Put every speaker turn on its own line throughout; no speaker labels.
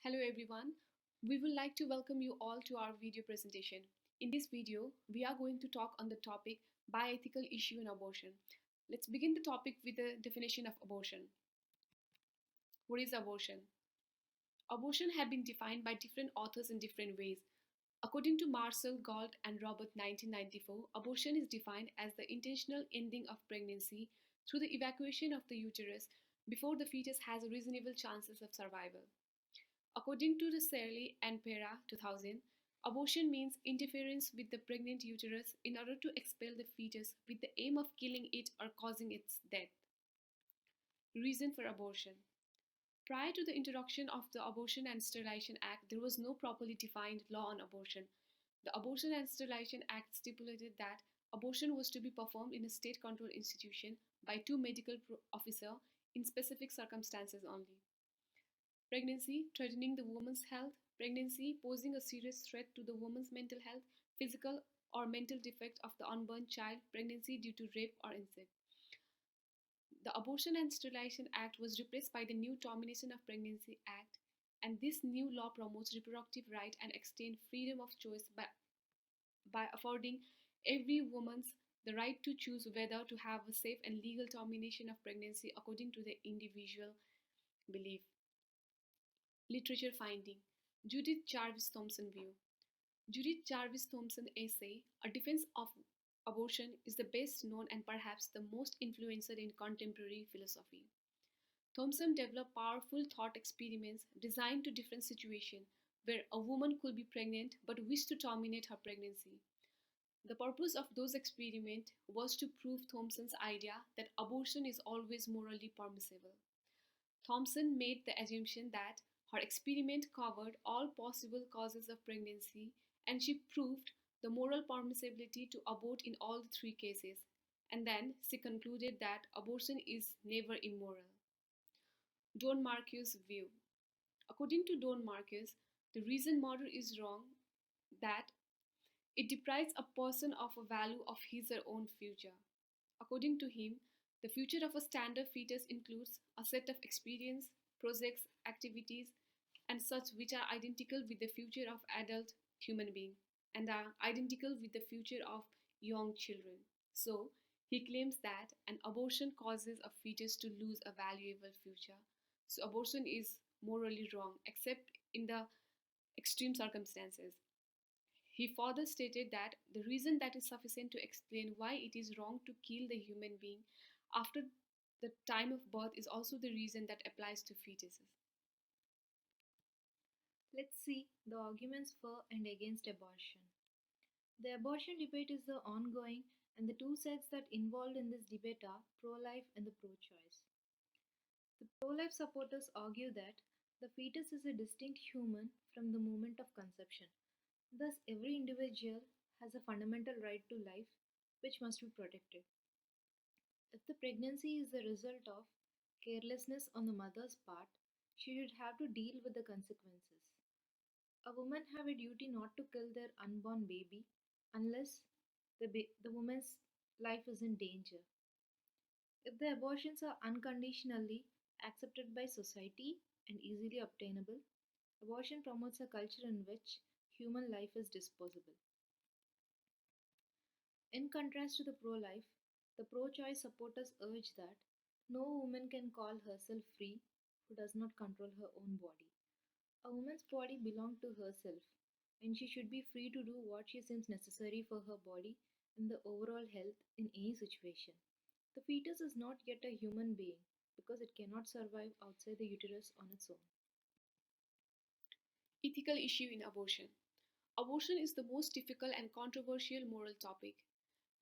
Hello everyone. We would like to welcome you all to our video presentation. In this video, we are going to talk on the topic bioethical issue in abortion. Let's begin the topic with the definition of abortion. What is abortion? Abortion have been defined by different authors in different ways. According to Marcel Gault and Robert 1994, abortion is defined as the intentional ending of pregnancy through the evacuation of the uterus before the fetus has reasonable chances of survival. According to the Serli and Pera 2000, abortion means interference with the pregnant uterus in order to expel the fetus with the aim of killing it or causing its death. Reason for abortion. Prior to the introduction of the Abortion and Sterilization Act, there was no properly defined law on abortion. The Abortion and Sterilization Act stipulated that abortion was to be performed in a state-controlled institution by two medical officers in specific circumstances only. Pregnancy threatening the woman's health, pregnancy posing a serious threat to the woman's mental health, physical or mental defect of the unborn child, pregnancy due to rape or incest. The Abortion and Sterilization Act was replaced by the new Termination of Pregnancy Act, and this new law promotes reproductive right and extends freedom of choice by affording every woman the right to choose whether to have a safe and legal termination of pregnancy according to their individual belief. Literature finding. Judith Jarvis Thomson view. Judith Jarvis Thomson essay, A Defense of Abortion, is the best known and perhaps the most influential in contemporary philosophy. Thomson developed powerful thought experiments designed to different situations where a woman could be pregnant but wished to terminate her pregnancy. The purpose of those experiments was to prove Thomson's idea that abortion is always morally permissible. Thomson made the assumption that her experiment covered all possible causes of pregnancy, and she proved the moral permissibility to abort in all three cases. And then she concluded that abortion is never immoral. Don Marquis' view. According to Don Marquis, the reason murder is wrong that it deprives a person of a value of his or own future. According to him, the future of a standard fetus includes a set of experience, projects, activities, and such which are identical with the future of adult human being and are identical with the future of young children. So, he claims that an abortion causes a fetus to lose a valuable future. So, abortion is morally wrong except in the extreme circumstances. He further stated that the reason that is sufficient to explain why it is wrong to kill the human being after the time of birth is also the reason that applies to fetuses.
Let's see the arguments for and against abortion. The abortion debate is the ongoing, and the two sides that involved in this debate are pro-life and the pro-choice. The pro-life supporters argue that the fetus is a distinct human from the moment of conception. Thus, every individual has a fundamental right to life, which must be protected. If the pregnancy is the result of carelessness on the mother's part, she should have to deal with the consequences. A woman have a duty not to kill their unborn baby unless the woman's life is in danger. If the abortions are unconditionally accepted by society and easily obtainable, abortion promotes a culture in which human life is disposable. In contrast to the pro-life, the pro-choice supporters urge that no woman can call herself free who does not control her own body. A woman's body belongs to herself, and she should be free to do what she seems necessary for her body and the overall health in any situation. The fetus is not yet a human being because it cannot survive outside the uterus on its own.
Ethical issue in abortion. Abortion is the most difficult and controversial moral topic.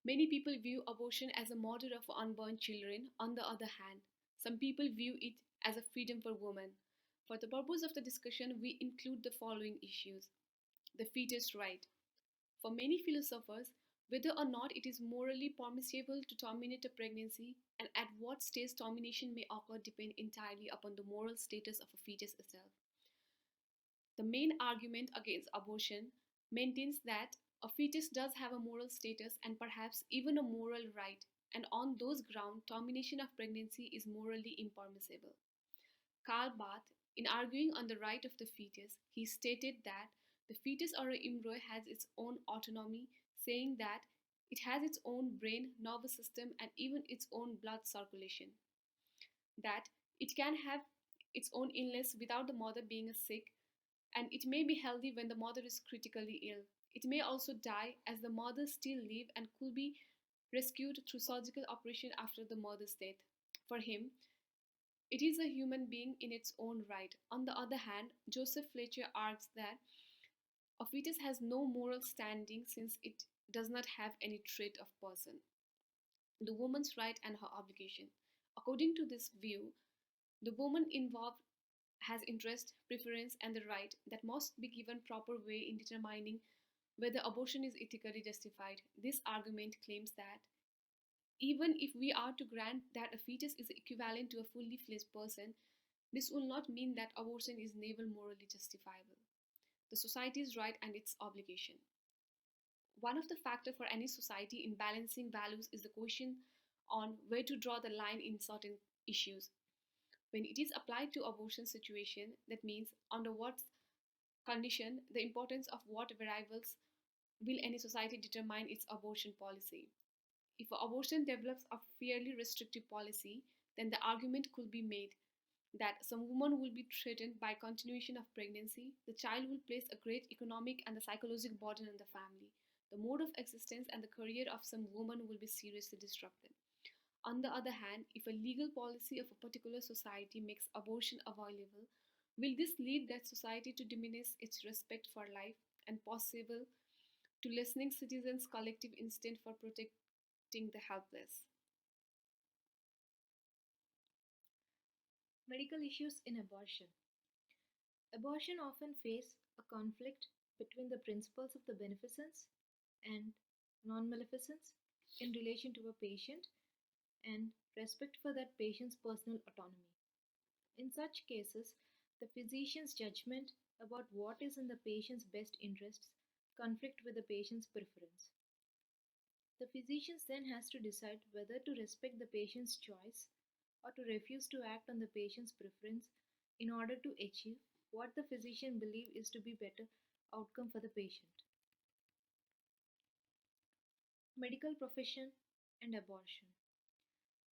Many people view abortion as a murder of unborn children. On the other hand, some people view it as a freedom for women. For the purpose of the discussion, we include the following issues. The fetus right. For many philosophers, whether or not it is morally permissible to terminate a pregnancy and at what stage termination may occur depend entirely upon the moral status of a fetus itself. The main argument against abortion maintains that a fetus does have a moral status and perhaps even a moral right, and on those grounds, termination of pregnancy is morally impermissible. Karl Barth In arguing on the right of the fetus, he stated that the fetus or an embryo has its own autonomy, saying that it has its own brain, nervous system, and even its own blood circulation, that it can have its own illness without the mother being sick, and it may be healthy when the mother is critically ill. It may also die as the mother still live and could be rescued through surgical operation after the mother's death. For him, it is a human being in its own right. On the other hand, Joseph Fletcher argues that a fetus has no moral standing since it does not have any trait of person. The woman's right and her obligation. According to this view, the woman involved has interest, preference, and the right that must be given proper way in determining whether abortion is ethically justified. This argument claims that even if we are to grant that a fetus is equivalent to a fully fledged person, this will not mean that abortion is never morally justifiable. The society's right and its obligation. One of the factors for any society in balancing values is the question on where to draw the line in certain issues. When it is applied to abortion situation, that means under what condition, the importance of what variables will any society determine its abortion policy. If abortion develops a fairly restrictive policy, then the argument could be made that some women will be threatened by continuation of pregnancy, the child will place a great economic and the psychological burden on the family. The mode of existence and the career of some women will be seriously disrupted. On the other hand, if a legal policy of a particular society makes abortion available, will this lead that society to diminish its respect for life and possible to lessening citizens' collective instinct for protecting the helpless?
Medical issues in abortion. Abortion often face a conflict between the principles of the beneficence and non-maleficence in relation to a patient and respect for that patient's personal autonomy. In such cases, the physician's judgment about what is in the patient's best interests conflict with the patient's preference. The physician then has to decide whether to respect the patient's choice or to refuse to act on the patient's preference in order to achieve what the physician believes is to be better outcome for the patient. Medical profession and abortion.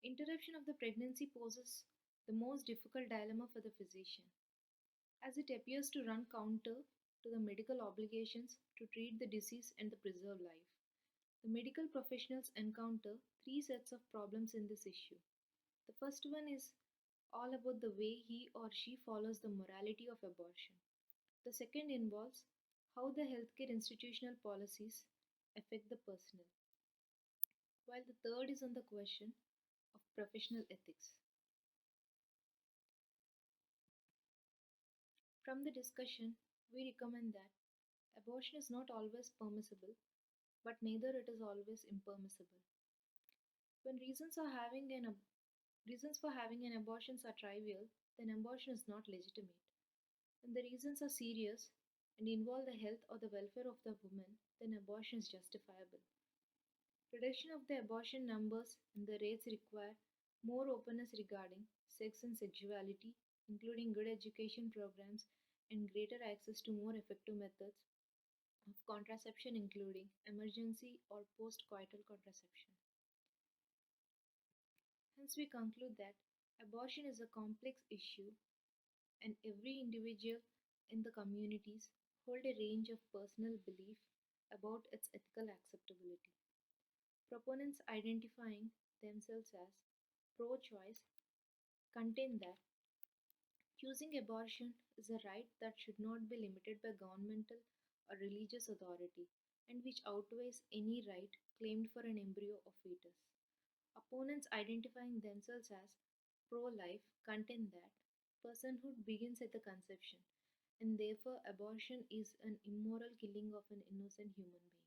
Interruption of the pregnancy poses the most difficult dilemma for the physician, as it appears to run counter to the medical obligations to treat the disease and to preserve life. The medical professionals encounter three sets of problems in this issue. The first one is all about the way he or she follows the morality of abortion. The second involves how the healthcare institutional policies affect the personnel, while the third is on the question of professional ethics. From the discussion, we recommend that abortion is not always permissible, but neither it is always impermissible. When reasons for having an abortion are trivial, then abortion is not legitimate. When the reasons are serious and involve the health or the welfare of the woman, then abortion is justifiable. Reduction of the abortion numbers and the rates require more openness regarding sex and sexuality, including good education programs and greater access to more effective methods of contraception, including emergency or postcoital contraception. Hence, we conclude that abortion is a complex issue and every individual in the communities hold a range of personal belief about its ethical acceptability. Proponents identifying themselves as pro-choice contend that choosing abortion is a right that should not be limited by governmental or religious authority and which outweighs any right claimed for an embryo or fetus. Opponents identifying themselves as pro-life contend that personhood begins at the conception and therefore abortion is an immoral killing of an innocent human being.